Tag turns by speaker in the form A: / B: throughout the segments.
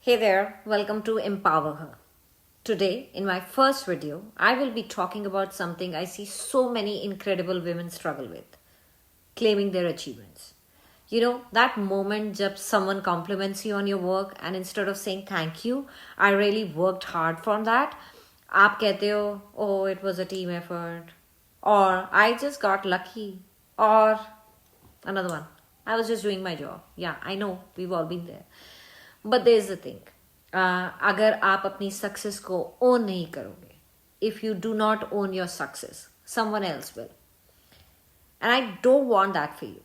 A: Hey there, welcome to EmpowerHer. Today, in my first video, I will be talking about something I see so many incredible women struggle with: claiming their achievements. You know, that moment jab someone compliments you on your work and instead of saying thank you, I really worked hard for that, आप कहते हो, oh, it was a team effort, or I just got lucky, or another one, I was just doing my job. Yeah, I know, we've all been there. But there's the thing. अगर आप अपनी success को own नहीं करोगे, if you do not own your success, someone else will. And I don't want that for you.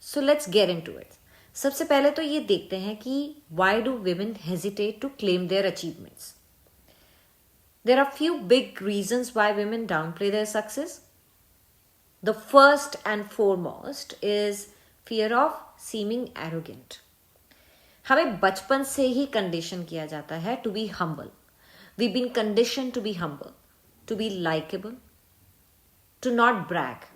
A: So let's get into it. सबसे पहले तो ये देखते हैं कि why do women hesitate to claim their achievements? There are few big reasons why women downplay their success. The first and foremost is fear of seeming arrogant. हमें बचपन से ही कंडीशन किया जाता है to be humble. We been condition to be humble, to be likeable, to not brag.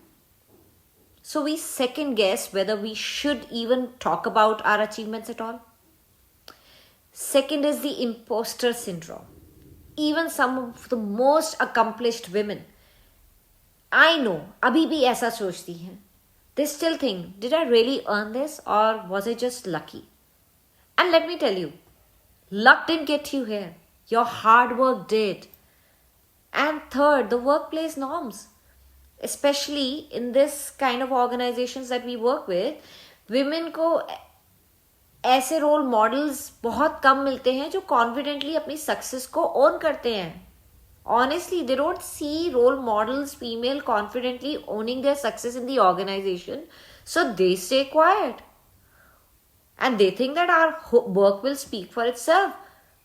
A: So we second guess whether we should even talk about our achievements at all. Second is the imposter syndrome. Even some of the most accomplished women, I know, अभी भी ऐसा सोचती हैं. They still think, did I really earn this or was I just lucky? And let me tell you, luck didn't get you here. Your hard work did. And third, the workplace norms. Especially in this kind of organizations that we work with, women को ऐसे role models बहुत कम मिलते हैं जो confidently अपनी success को own करते हैं. Honestly, they don't see role models, female, confidently owning their success in the organization. So they stay quiet. And they think that our work will speak for itself.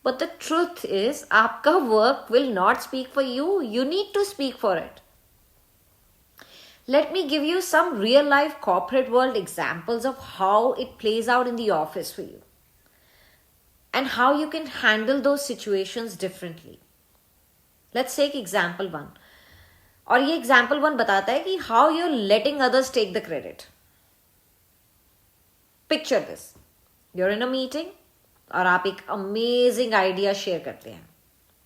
A: But the truth is, आपका work will not speak for you. You need to speak for it. Let me give you some real life corporate world examples of how it plays out in the office for you. And how you can handle those situations differently. Let's take example 1. और ये example 1 बताता है कि how you're letting others take the credit. Picture this. You're in a meeting और आप एक amazing idea share करते हैं.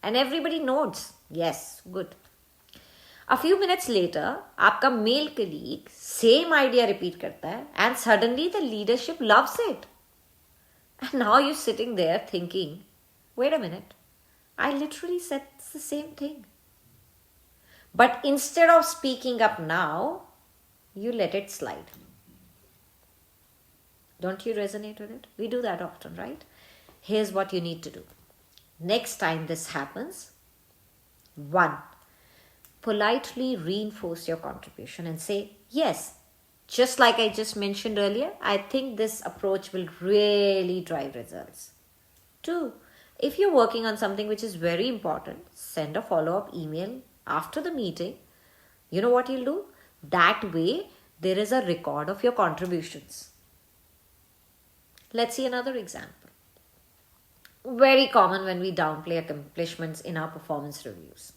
A: And everybody nods. Yes, good. A few minutes later, आपका male colleague same idea repeat करता है and suddenly the leadership loves it. And now you're sitting there thinking, wait a minute, I literally said the same thing. But instead of speaking up now, you let it slide. Don't you resonate with it? We do that often, right? Here's what you need to do. Next time this happens, 1, politely reinforce your contribution and say, yes, just like I just mentioned earlier, I think this approach will really drive results. 2, if you're working on something which is very important, send a follow-up email after the meeting. You know what you'll do? That way, there is a record of your contributions. Let's see another example. Very common when we downplay accomplishments in our performance reviews.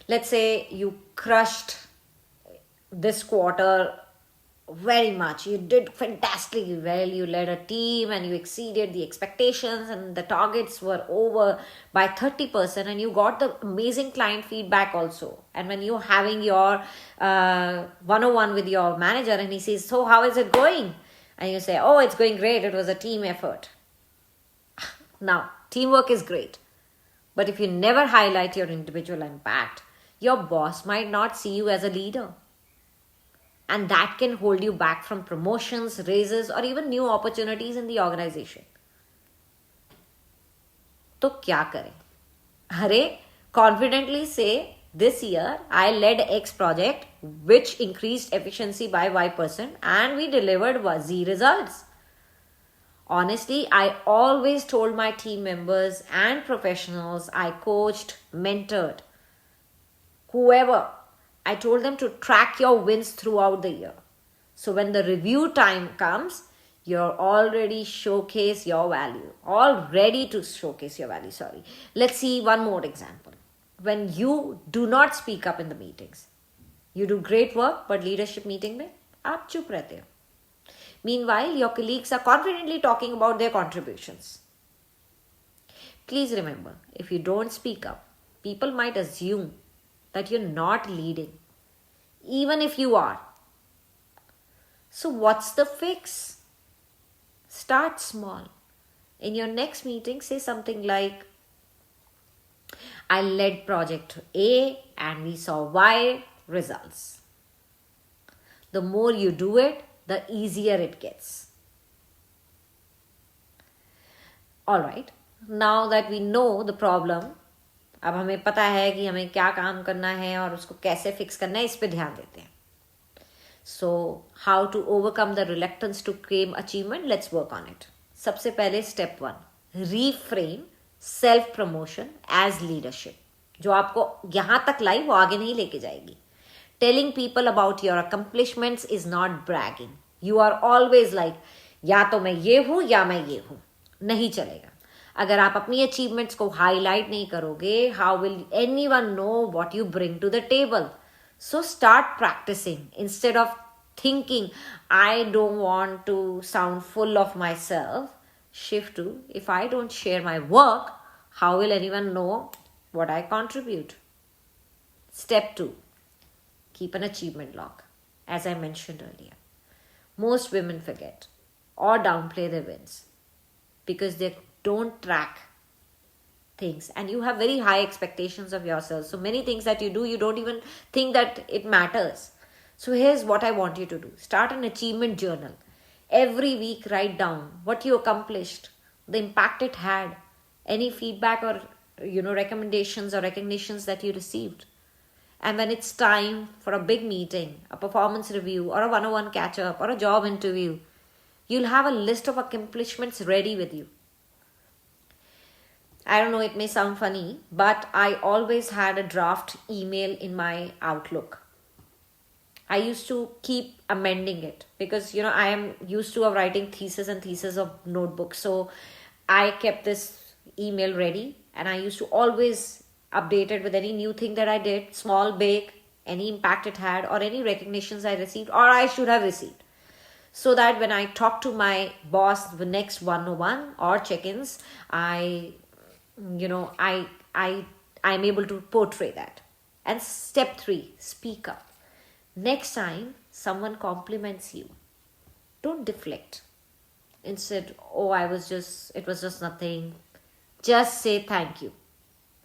A: Let's say you crushed this quarter very much. You did fantastically well. You led a team and you exceeded the expectations and the targets were over by 30% and you got the amazing client feedback also. And when you're having your one-on-one with your manager and he says, so how is it going? And you say, oh, it's going great. It was a team effort. Now, teamwork is great. But if you never highlight your individual impact, your boss might not see you as a leader. And that can hold you back from promotions, raises, or even new opportunities in the organization. तो क्या करें? अरे, confidently say, this year, I led X project which increased efficiency by Y% and we delivered Z results. Honestly, I always told my team members and professionals I coached, mentored, whoever, I told them to track your wins throughout the year. So when the review time comes, you're already showcase your value. All ready to showcase your value, sorry. Let's see one more example. When you do not speak up in the meetings, you do great work, but leadership meeting में आप चुप रहते हो. Meanwhile, your colleagues are confidently talking about their contributions. Please remember, if you don't speak up, people might assume that you're not leading, even if you are. So, what's the fix? Start small. In your next meeting, say something like, I led project A and we saw Y results. The more you do it, the easier it gets. Alright, now that we know the problem, अब हमें पता है कि हमें क्या काम करना है और उसको कैसे फिक्स करना है, इस पे ध्यान देते हैं. So, how to overcome the reluctance to claim achievement? Let's work on it. सबसे पहले step 1, reframe self promotion as leadership. जो आपको यहाँ तक लाई वो आगे नहीं लेके जाएगी. Telling people about your accomplishments is not bragging. You are always like, या तो मैं ये हूँ या मैं ये हूँ. नहीं चलेगा. अगर आप अपनी अचीवमेंट्स को हाईलाइट नहीं करोगे, how will anyone know what you bring to the table? So start practicing instead of thinking, I don't want to sound full of myself. Shift to, if I don't share my work, how will anyone know what I contribute? Step 2, keep an achievement log. As I mentioned earlier, most women forget or downplay their wins because they don't track things, and you have very high expectations of yourself. So many things that you do, you don't even think that it matters. So here's what I want you to do. Start an achievement journal. Every week write down what you accomplished, the impact it had, any feedback or recommendations or recognitions that you received. And when it's time for a big meeting, a performance review or a one-on-one catch-up or a job interview, you'll have a list of accomplishments ready with you. I don't know, it may sound funny, but I always had a draft email in my Outlook. I used to keep amending it because, I am used to writing thesis and thesis of notebooks. So I kept this email ready and I used to always update it with any new thing that I did, small, big, any impact it had or any recognitions I received or I should have received. So that when I talk to my boss, the next 101 or check-ins, I'm able to portray that. And step 3, speak up. Next time someone compliments you, don't deflect. Instead, it was just nothing. Just say thank you.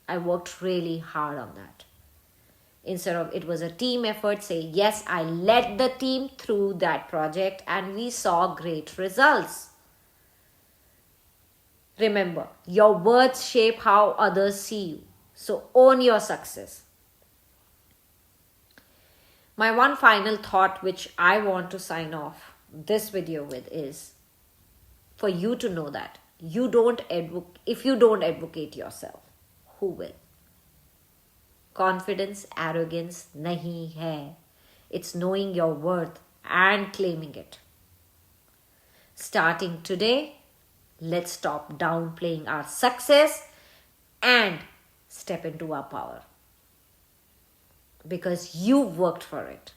A: I worked really hard on that. Instead of it was a team effort, say, yes, I led the team through that project and we saw great results. Remember, your words shape how others see you. So own your success. My one final thought which I want to sign off this video with is for you to know that if you don't advocate yourself, who will? Confidence, arrogance nahi hai. It's knowing your worth and claiming it. Starting today, let's stop downplaying our success and step into our power. Because you've worked for it.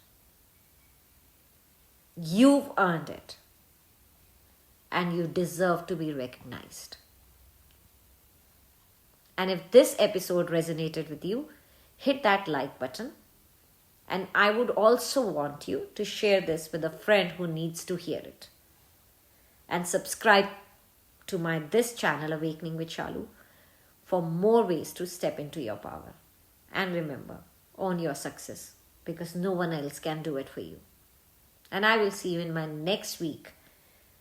A: You've earned it. And you deserve to be recognized. And if this episode resonated with you, hit that like button. And I would also want you to share this with a friend who needs to hear it. And subscribe to this channel, Awakening with Shalu, for more ways to step into your power. And remember, own your success because no one else can do it for you. And I will see you in my next week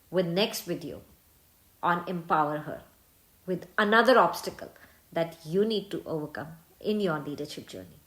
A: with next video on EmpowerHer with another obstacle that you need to overcome in your leadership journey.